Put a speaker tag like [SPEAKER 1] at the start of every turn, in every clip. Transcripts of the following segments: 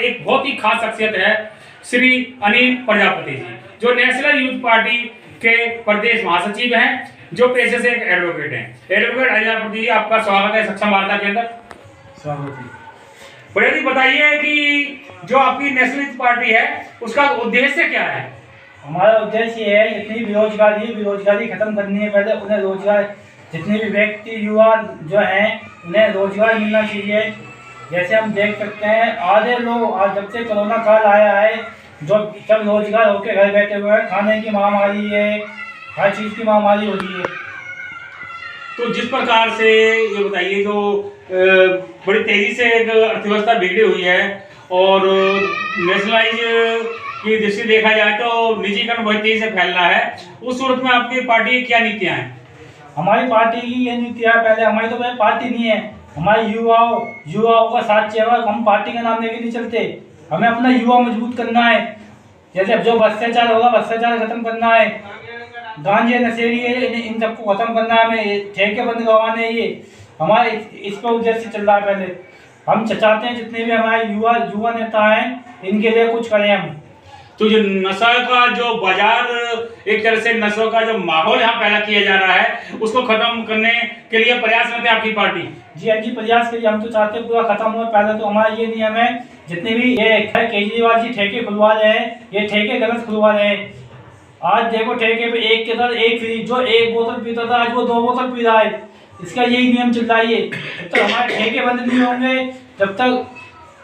[SPEAKER 1] एक बहुत ही खास शख्सियत है श्री अनिल प्रजापति जी, जो नेशनल यूथ पार्टी के प्रदेश महासचिव हैं, जो पेशे से एक एडवोकेट हैं। एडवोकेट अनिल प्रजापति जी, आपका स्वागत है सक्षम वार्ता के अंदर।
[SPEAKER 2] स्वागत है।
[SPEAKER 1] बड़े जी बताइए कि जो आपकी नेशनल यूथ पार्टी है उसका उद्देश्य क्या है?
[SPEAKER 2] हमारा उद्देश्य ये है, जितनी बेरोजगारी खत्म करनी है। पहले उन्हें रोजगार, जितने भी व्यक्ति युवा जो हैं उन्हें रोजगार मिलना चाहिए। जैसे हम देख सकते हैं आधे लोग आज जब से कोरोना काल आया है, जो सब रोजगार होकर घर बैठे हुए हैं, खाने की महामारी है, हर चीज़ की महामारी हो रही है।
[SPEAKER 1] तो जिस प्रकार से ये बताइए, जो बड़ी तेजी से एक अर्थव्यवस्था बिगड़ी हुई है और नेशनलाइज की दृष्टि देखा जाए तो निजीकरण बहुत तेजी से फैल रहा है, उस सूरत में आपकी पार्टी की क्या नीतियां हैं?
[SPEAKER 2] हमारी पार्टी की ये नीतियाँ, पहले हमारी तो पहले पार्टी नहीं है, हमारे युवाओं का साथ चाहिए। हम पार्टी का नाम लेके नहीं चलते, हमें अपना युवा मजबूत करना है। जैसे जो भ्रष्टाचार होगा, भ्रष्टाचार खत्म करना है, गांजे नशेड़ी इन सबको खत्म करना है, हमें ठेके बंद करवाने। ये हमारे इस पर उद्देश्य चल रहा है। पहले हम चाहते हैं जितने भी हमारे युवा नेता हैं इनके लिए कुछ करें हम।
[SPEAKER 1] तो जो नशा का जो बाजार, एक तरह से नशों का जो माहौल यहाँ पैदा किया जा रहा है, उसको खत्म करने के लिए प्रयास करते हैं आपकी पार्टी?
[SPEAKER 2] जी हाँ जी, प्रयास करिए। हम तो चाहते हैं पूरा खत्म हो। पहले तो हमारा ये नियम है, जितने भी ये केजरीवाल जी ठेके खुलवा रहे हैं, ये ठेके गलत खुलवा रहे हैं। आज देखो ठेके पे एक के साथ एक फ्री, जो एक बोतल पीता था आज वो 2 बोतल पी रहा है। इसका यही नियम चल रहा है। जब तक हमारे ठेके बंद नहीं होंगे, जब तक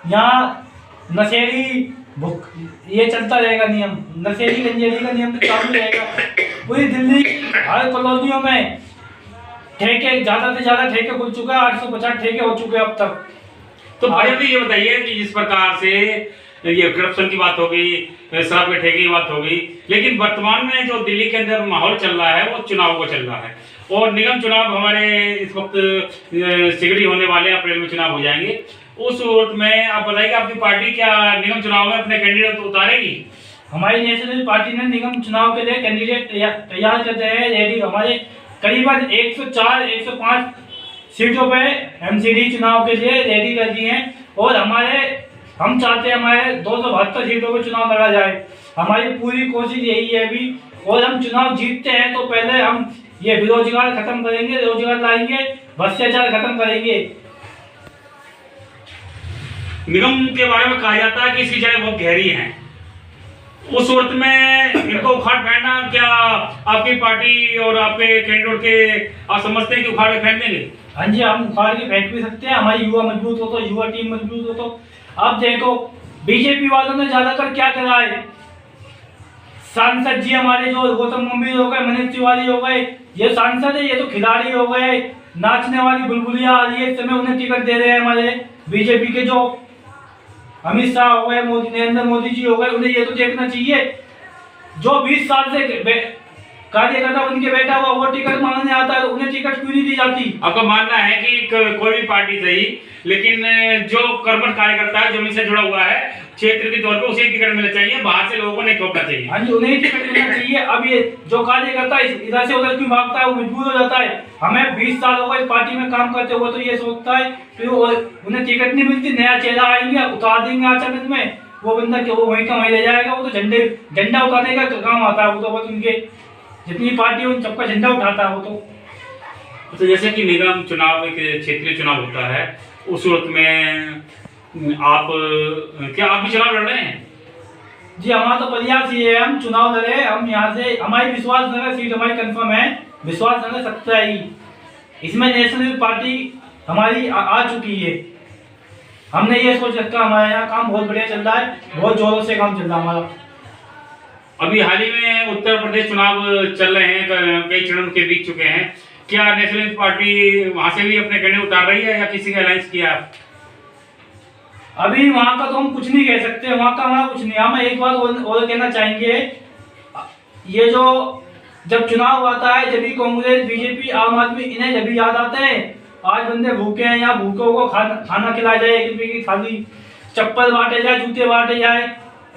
[SPEAKER 2] यहाँ नशेड़ी ये चलता रहेगा नियम, नशेड़ी गंजेड़ी का नियम तो चालू रहेगा। पूरी दिल्ली हर कॉलोनियों में ठेके, ज़्यादा से ज़्यादा ठेके खुल चुके हैं। 850 ठेके हो चुके हैं अब तक।
[SPEAKER 1] तो भाई ये बताइए कि जिस प्रकार से ये करप्शन की बात होगी, शराब के ठेके की बात होगी, लेकिन वर्तमान में जो दिल्ली के अंदर माहौल चल रहा है वो चुनाव को चल रहा है और निगम चुनाव हमारे इस वक्त शीघ्र ही होने वाले, अप्रैल में चुनाव हो जाएंगे। उस सूरत में आप बताइए आपकी पार्टी क्या निगम चुनाव में अपने कैंडिडेट उतारेगी?
[SPEAKER 2] हमारी नेशनल पार्टी ने निगम चुनाव के लिए कैंडिडेट तैयार करते हैं, रेडी। हमारे करीबन 104 105 सीटों पे एमसीडी चुनाव के लिए रेडी कर दी हैं और हम चाहते हैं हमारे 272 सीटों पे चुनाव लड़ा जाए। हमारी पूरी कोशिश यही है अभी। और हम चुनाव जीतते हैं तो पहले हम ये बेरोजगार खत्म करेंगे, रोजगार लाएंगे, भ्रष्टाचार खत्म करेंगे।
[SPEAKER 1] निगम के बारे में कहा जाता है कि इसकी जड़ें बहुत गहरी हैं। उस सूरत में इनको उखाड़ फेंकना, क्या आपकी पार्टी और आपके कैंडिडेट के आप समझते हैं कि उखाड़ के फेंक देंगे?
[SPEAKER 2] हाँ जी, हम उखाड़ के फेंक भी सकते हैं। हमारी युवा मजबूत हो तो, युवा टीम मजबूत हो तो। अब देखो बीजेपी वालों ने ज्यादातर क्या करा है, सांसद जी हमारे जो गौतम गंभीर हो गए, मनीष तिवारी हो गए, ये सांसद है, ये तो खिलाड़ी हो गए। नाचने वाली बुलबुलियां आ रही है इस समय, उन्हें टिकट दे रहे हैं हमारे बीजेपी के। जो अमित शाह हो गए, नरेंद्र मोदी जी हो गए, उन्हें ये तो देखना चाहिए जो 20 साल से कार्यकर्ता उनके बैठा हुआ वो टिकट मांगने आता है, उन्हें टिकट क्यों नहीं दी जाती?
[SPEAKER 1] आपका मानना है कि कोई भी पार्टी सही, लेकिन जो कर्मठ कार्यकर्ता है, जमीन से जुड़ा हुआ है, क्षेत्र के तौर पे उसे टिकट मिलना चाहिए, बाहर से लोगों को नहीं थोपना चाहिए?
[SPEAKER 2] हाँ जी, उन्हें टिकट मिलना चाहिए। अब ये जो कार्यकर्ता इधर से उधर क्यों भागता है, वो मजबूर हो जाता है। हमें 20 साल हो गए इस पार्टी में काम करते हुए, तो ये सोचता है कि उन्हें टिकट नहीं मिलती, नया चेहरा आएंगे उतार देंगे अचानक में, वो बंदा वो वहीं का वहीं रह जाएगा। वो तो झंडा उठाने का काम आता है, वो तो बस उनके जितनी पार्टी है उन सबका झंडा उठाता है वो
[SPEAKER 1] तो जैसे कि निगम चुनाव एक क्षेत्रीय चुनाव होता है, उस सूरत में आप भी चुनाव लड़ रहे हैं?
[SPEAKER 2] जी, हमारा तो प्रयास ये है हम चुनाव लड़े। हम यहाँ से, हमारी विश्वास नगर सीट हमारी कंफर्म है, विश्वास नगर 17 ही। इसमें नेशनल पार्टी हमारी आ चुकी है। हमने ये सोच रखा, हमारे यहाँ काम बहुत बढ़िया चल रहा है, बहुत जोरों से काम चल रहा है हमारा।
[SPEAKER 1] अभी हाल ही में उत्तर प्रदेश चुनाव चल रहे हैं, कई चरण के बीत चुके हैं, क्या नेशनल पार्टी वहां से भी अपने कैंडिडेट उतार रही है या किसी का अलायंस किया?
[SPEAKER 2] अभी वहां का तो हम कुछ नहीं कह सकते, वहां का हमारा कुछ नहीं। हम एक बात और कहना चाहेंगे, ये जो जब चुनाव आता है जब भी कांग्रेस, बीजेपी, आम आदमी इन्हें जब भी याद आते हैं आज बंदे भूखे हैं या भूखों को खाना खिलाया जाए, 1 रुपये की थाली, चप्पल बांटे जाए, जूते बांटे जाए,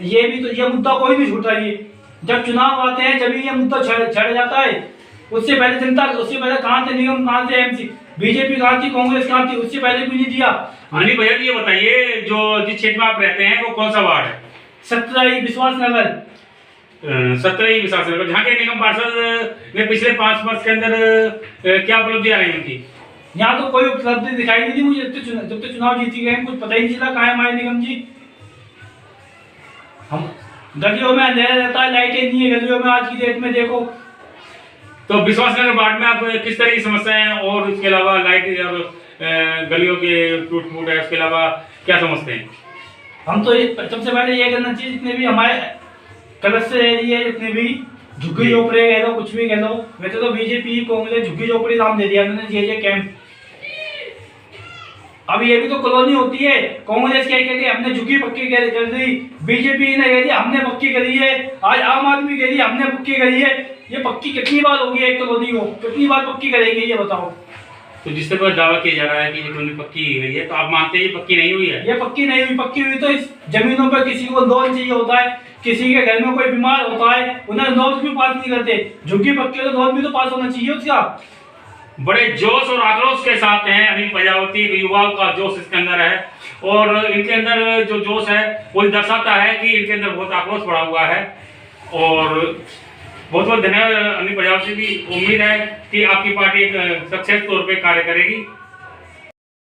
[SPEAKER 2] ये मुद्दा कोई भी छूटा। ये जब चुनाव आते हैं जब ये मुद्दा छड़ जाता है। उससे पहले जनता, उससे पहले कहाँ से निगम, कहाँ से एमसी, बीजेपी कहाँ थी, कांग्रेस कहाँ थी, उससे पहले भी नहीं दिया।
[SPEAKER 1] अनिल भैया जी ये बताइए, जो जिस क्षेत्र में आप रहते हैं वो कौन सा वार्ड है?
[SPEAKER 2] 17 विश्वास नगर।
[SPEAKER 1] 17 विश्वास नगर, जहाँ के निगम पार्षद ने पिछले 5 वर्ष के अंदर क्या उपलब्धियां रही उनकी?
[SPEAKER 2] यहाँ तो कोई उपलब्धि दिखाई नहीं दी मुझे, जब तक चुनाव जीती गए कुछ पता ही नहीं चला कहाँ है हमारे निगम जी। हम गलियों में अंधेरा रहता है, लाइटें नहीं है गलियों में आज की डेट में, देखो।
[SPEAKER 1] तो विश्वास नगर वार्ड में आप किस तरह की समस्याएं और इसके अलावा लाइट और गलियों के टूट फूट है, उसके अलावा क्या समझते हैं?
[SPEAKER 2] हम तो सबसे पहले ये करना चाहिए, जितने भी हमारे कलस्टर एरिया है, जितने भी झुग्गी झोपड़े कह लो, कुछ भी कह लो, वैसे तो बीजेपी कांग्रेस झुग्गी झोपड़ी नाम दे दिया उन्होंने, जे कैंप। अब ये भी तो कॉलोनी होती है। कांग्रेस क्या कह रही है, हमने झुग्गी पक्की कर दी, बीजेपी ने कह दिया हमने पक्की करी है, आज आम आदमी कह रही है हमने पक्की करी है। ये पक्की कितनी बार होगी एक कॉलोनी को, कितनी बार पक्की करेंगे ये बताओ?
[SPEAKER 1] तो जिस तरह दावा किया जा रहा है कि ये कॉलोनी पक्की हुई है, तो आप मानते हैं ये पक्की नहीं हुई है?
[SPEAKER 2] ये पक्की नहीं हुई। पक्की हुई तो इस जमीनों पर किसी को लोन चाहिए होता है, किसी के घर में कोई बीमार होता है, उन्हें लोन भी पास नहीं करते। झुग्गी पक्की तो लोन भी तो पास होना चाहिए उसका।
[SPEAKER 1] बड़े जोश और आक्रोश के साथ हैं अनिल प्रजापति, युवाओं का जोश इसके अंदर है, और इनके अंदर जो जोश है वो दर्शाता है कि इनके अंदर बहुत आक्रोश बढ़ा हुआ है। और बहुत बहुत धन्यवाद अनिल प्रजापति जी, उम्मीद है कि आपकी पार्टी एक सक्सेस तौर पे कार्य करेगी।